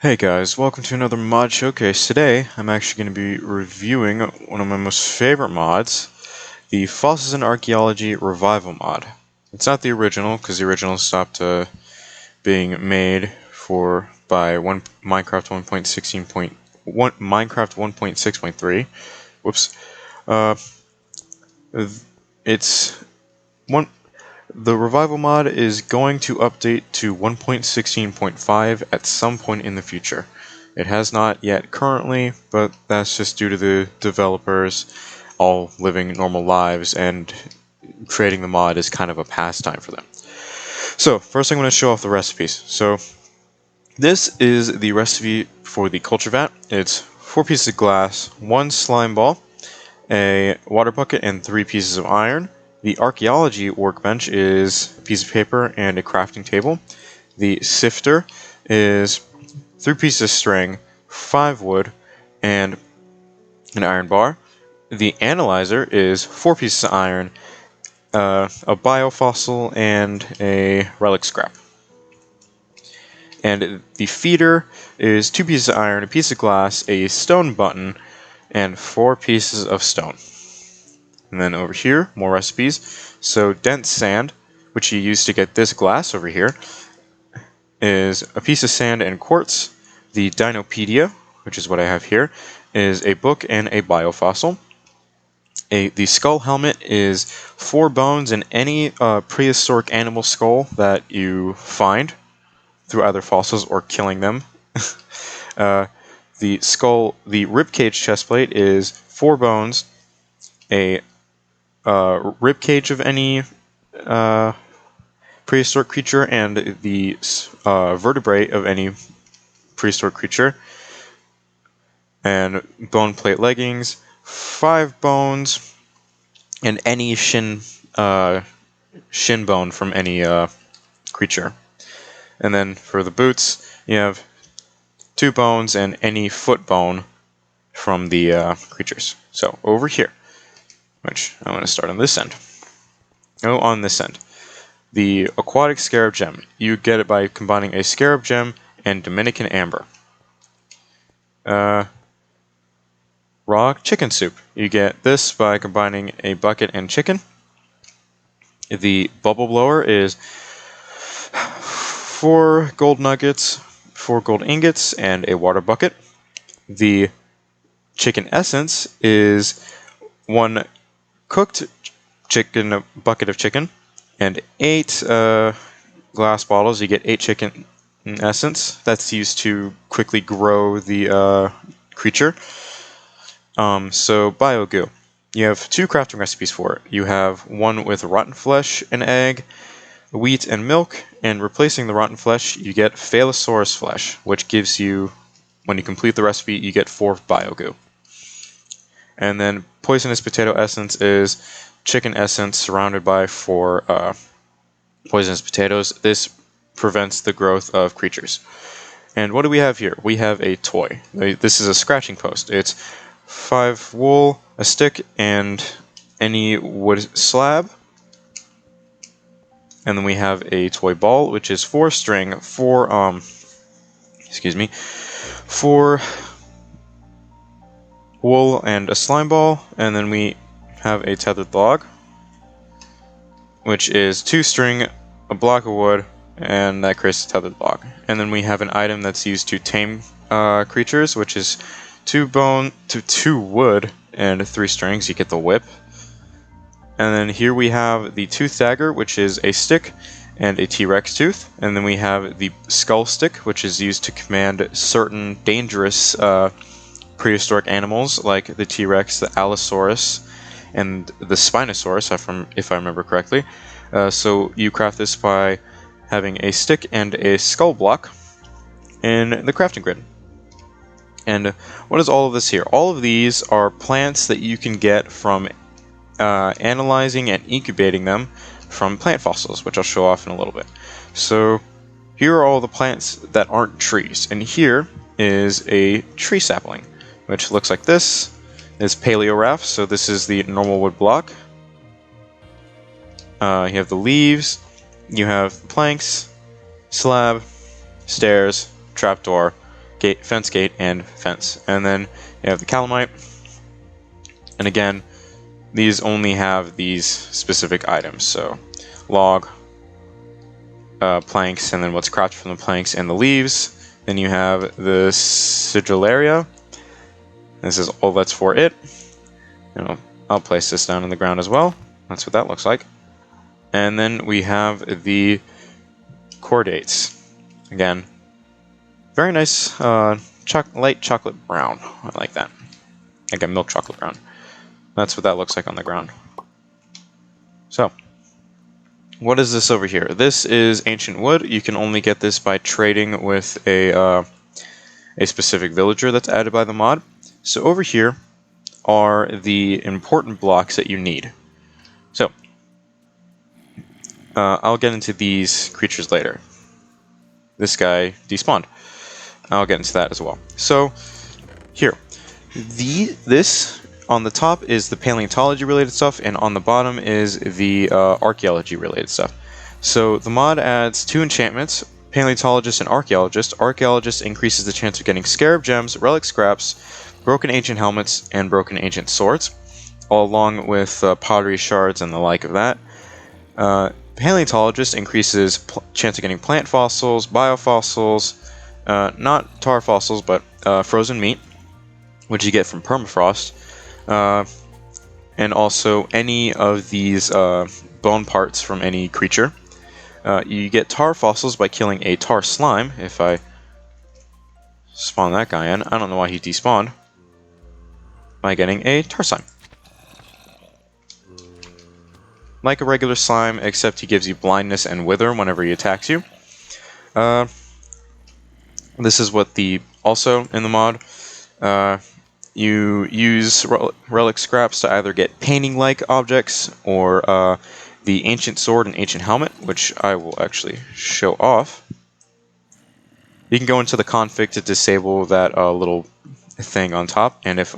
Hey guys, welcome to another mod showcase. Today, I'm actually going to be reviewing one of my most favorite mods, the Fossils and Archaeology Revival mod. It's not the original, because the original stopped being made by Minecraft 1.6.3. Whoops. It's one. The Revival mod is going to update to 1.16.5 at some point in the future. It has not yet currently, but that's just due to the developers all living normal lives, and creating the mod is kind of a pastime for them. So, first I'm going to show off the recipes. So, this is the recipe for the culture vat. It's 4 pieces of glass, 1 slime ball, a water bucket, and 3 pieces of iron. The archaeology workbench is a piece of paper and a crafting table. The sifter is 3 pieces of string, 5 wood, and an iron bar. The analyzer is 4 pieces of iron, a biofossil, and a relic scrap. And the feeder is 2 pieces of iron, a piece of glass, a stone button, and 4 pieces of stone. And then over here, more recipes. So dense sand, which you use to get this glass over here, is a piece of sand and quartz. The Dinopedia, which is what I have here, is a book and a biofossil. The skull helmet is 4 bones and any prehistoric animal skull that you find through either fossils or killing them. The ribcage chestplate is 4 bones, a rib cage of any prehistoric creature, and the vertebrae of any prehistoric creature, and bone plate leggings, 5 bones, and any shin bone from any creature. And then for the boots, you have 2 bones and any foot bone from the creatures. So over here, which I'm going to start on this end. On this end. The aquatic scarab gem. You get it by combining a scarab gem and Dominican amber. Raw chicken soup. You get this by combining a bucket and chicken. The bubble blower is 4 gold nuggets, 4 gold ingots, and a water bucket. The chicken essence is 1 cooked chicken, a bucket of chicken, and 8 glass bottles. You get 8 chicken essence. That's used to quickly grow the creature. So bio goo. You have 2 crafting recipes for it. You have one with rotten flesh and egg, wheat and milk, and replacing the rotten flesh, you get Phallosaurus flesh, which gives you, when you complete the recipe, you get 4 bio goo. And then poisonous potato essence is chicken essence surrounded by 4 poisonous potatoes. This prevents the growth of creatures. And what do we have here? We have a toy. This is a scratching post. It's 5 wool, a stick, and any wood slab. And then we have a toy ball, which is 4 string, 4 wool, and a slime ball. And then we have a tethered log, which is 2 string, a block of wood, and that creates a tethered log. And then we have an item that's used to tame creatures, which is 2 wood and 3 strings. You get the whip. And then here we have the tooth dagger, which is a stick and a T-Rex tooth. And then we have the skull stick, which is used to command certain dangerous prehistoric animals like the T-Rex, the Allosaurus, and the Spinosaurus, if I remember correctly. So you craft this by having a stick and a skull block in the crafting grid. And what is all of this here? All of these are plants that you can get from analyzing and incubating them from plant fossils, which I'll show off in a little bit. So here are all the plants that aren't trees, and here is a tree sapling, which looks like this. Is paleoraph, so this is the normal wood block. You have the leaves, you have planks, slab, stairs, trapdoor, fence gate, and fence. And then you have the calamite. And again, these only have these specific items. So log, planks, and then what's crafted from the planks and the leaves. Then you have the sigillaria. This is all that's for it. And I'll place this down on the ground as well. That's what that looks like. And then we have the chordates. Again, very nice light chocolate brown. I like that. Like a milk chocolate brown. That's what that looks like on the ground. So, what is this over here? This is ancient wood. You can only get this by trading with a specific villager that's added by the mod. So over here are the important blocks that you need. So, I'll get into these creatures later. This guy despawned. I'll get into that as well. So, here. This on the top is the paleontology related stuff, and on the bottom is the archaeology related stuff. So the mod adds 2 enchantments, paleontologist and archaeologist. Archaeologist increases the chance of getting scarab gems, relic scraps, broken ancient helmets, and broken ancient swords, all along with pottery shards and the like of that. Paleontologist increases chance of getting plant fossils, biofossils, not tar fossils, but frozen meat, which you get from permafrost, and also any of these bone parts from any creature. You get tar fossils by killing a tar slime. If I spawn that guy in, I don't know why he despawned, by getting a tar slime. Like a regular slime, except he gives you blindness and wither whenever he attacks you. This is what also in the mod, you use relic scraps to either get painting-like objects or the ancient sword and ancient helmet, which I will actually show off. You can go into the config to disable that little thing on top, and if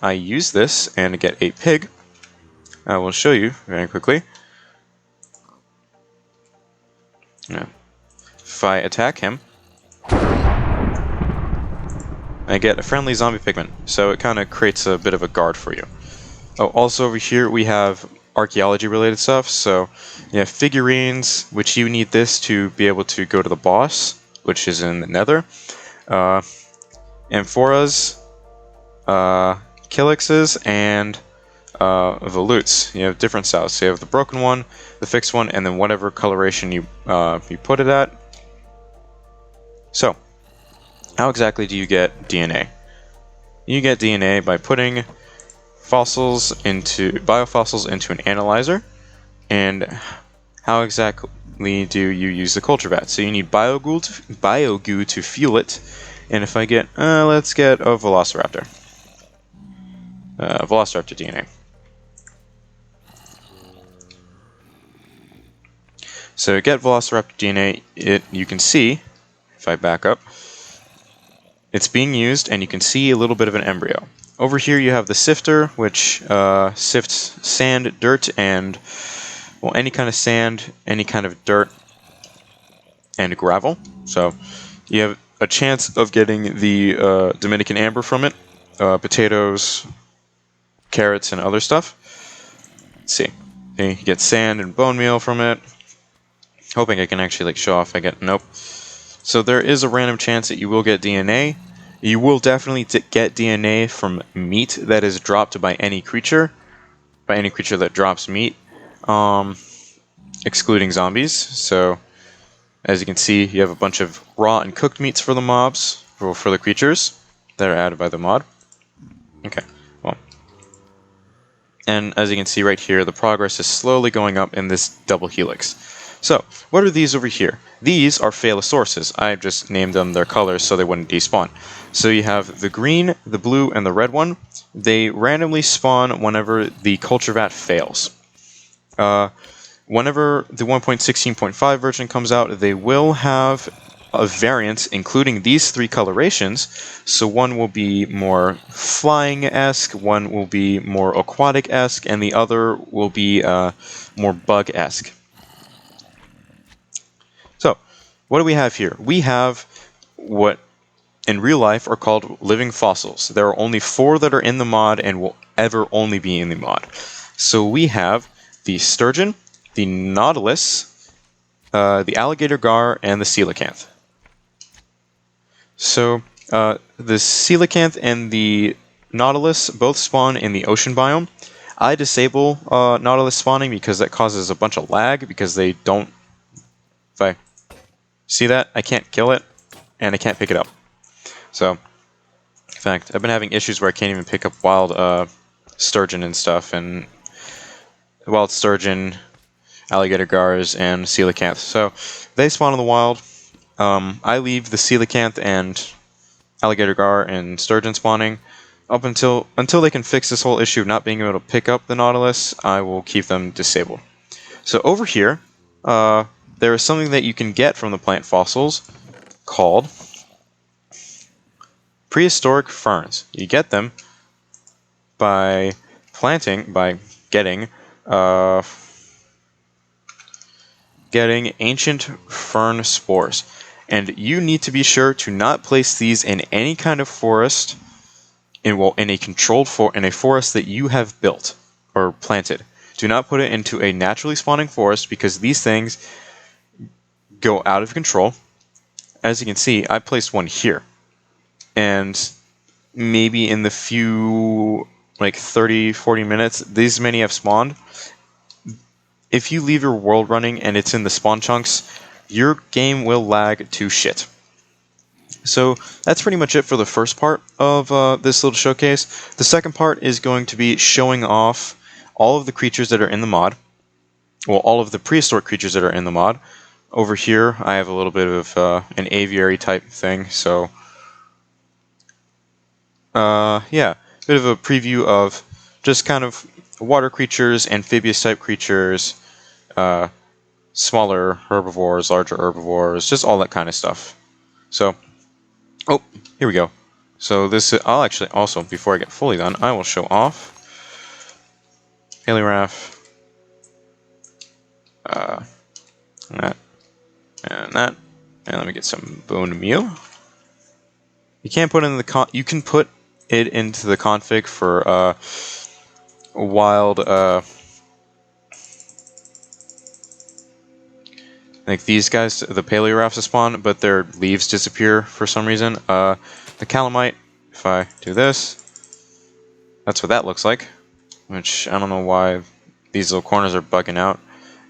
I use this and get a pig, I will show you very quickly. Yeah. If I attack him, I get a friendly zombie pigman, so it kind of creates a bit of a guard for you. Oh, also over here we have archaeology related stuff, so you have figurines, which you need this to be able to go to the boss, which is in the nether, amphoras, kilixes, and volutes. You have different styles, so you have the broken one, the fixed one, and then whatever coloration you put it at. So, how exactly do you get DNA? You get DNA by putting biofossils into an analyzer. And how exactly do you use the culture vat? So you need biogoo to fuel it. And if I get, let's get a velociraptor. Velociraptor DNA. So get velociraptor DNA, you can see, if I back up, it's being used, and you can see a little bit of an embryo. Over here you have the sifter, which sifts sand, dirt, and, well, any kind of sand, any kind of dirt, and gravel. So you have a chance of getting the Dominican amber from it, potatoes, carrots, and other stuff. Let's see. You get sand and bone meal from it. Hoping I can actually show off. Nope. So there is a random chance that you will get DNA. You will definitely get DNA from meat that is dropped by any creature. By any creature that drops meat. Excluding zombies. So, as you can see, you have a bunch of raw and cooked meats for the mobs. For the creatures that are added by the mod. Okay, well. And as you can see right here, the progress is slowly going up in this double helix. So, what are these over here? These are Phalosauruses. I just named them their colors so they wouldn't despawn. So you have the green, the blue, and the red one. They randomly spawn whenever the culture vat fails. Whenever the 1.16.5 version comes out, they will have a variant including these 3 colorations. So one will be more flying-esque, one will be more aquatic-esque, and the other will be more bug-esque. So, what do we have here? We have what in real life are called living fossils. There are only 4 that are in the mod and will ever only be in the mod. So we have the sturgeon, the nautilus, the alligator gar, and the coelacanth. So the coelacanth and the nautilus both spawn in the ocean biome. I disable nautilus spawning because that causes a bunch of lag because they don't... If I see that, I can't kill it and I can't pick it up. So, in fact, I've been having issues where I can't even pick up wild sturgeon and stuff, and wild sturgeon, alligator gars, and coelacanth. So they spawn in the wild. I leave the coelacanth and alligator gar and sturgeon spawning up until they can fix this whole issue of not being able to pick up the nautilus. I will keep them disabled. So over here, there is something that you can get from the plant fossils called prehistoric ferns. You get them by getting ancient fern spores. And you need to be sure to not place these in any kind of forest, in a forest that you have built or planted. Do not put it into a naturally spawning forest because these things go out of control. As you can see, I placed one here. And maybe in the few, 30-40 minutes, these many have spawned. If you leave your world running and it's in the spawn chunks, your game will lag to shit. So that's pretty much it for the first part of this little showcase. The second part is going to be showing off all of the creatures that are in the mod. Well, all of the prehistoric creatures that are in the mod. Over here, I have a little bit of an aviary type thing, so... yeah, bit of a preview of just kind of water creatures, amphibious type creatures, smaller herbivores, larger herbivores, just all that kind of stuff. So, oh, here we go. So I'll actually also, before I get fully done, I will show off Paleoraph, that, and let me get some bone meal. You can't put in you can put it into the config for wild like these guys, the Paleoraphs spawn, but their leaves disappear for some reason. The Calamite, if I do this, that's what that looks like, which I don't know why these little corners are bugging out.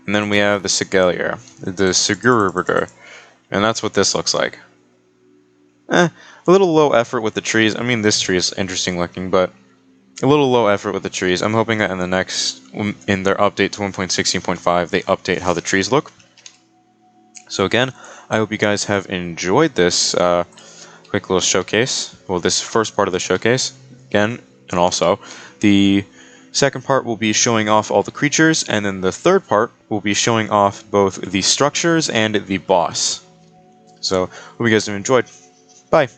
And then we have the Sigelia, the Sigurubur, and that's what this looks like. A little low effort with the trees. I mean, this tree is interesting looking, but a little low effort with the trees. I'm hoping that in their update to 1.16.5, they update how the trees look. So again, I hope you guys have enjoyed this quick little showcase. Well, this first part of the showcase, again, and also the second part will be showing off all the creatures, and then the third part will be showing off both the structures and the boss. So, hope you guys have enjoyed. Bye.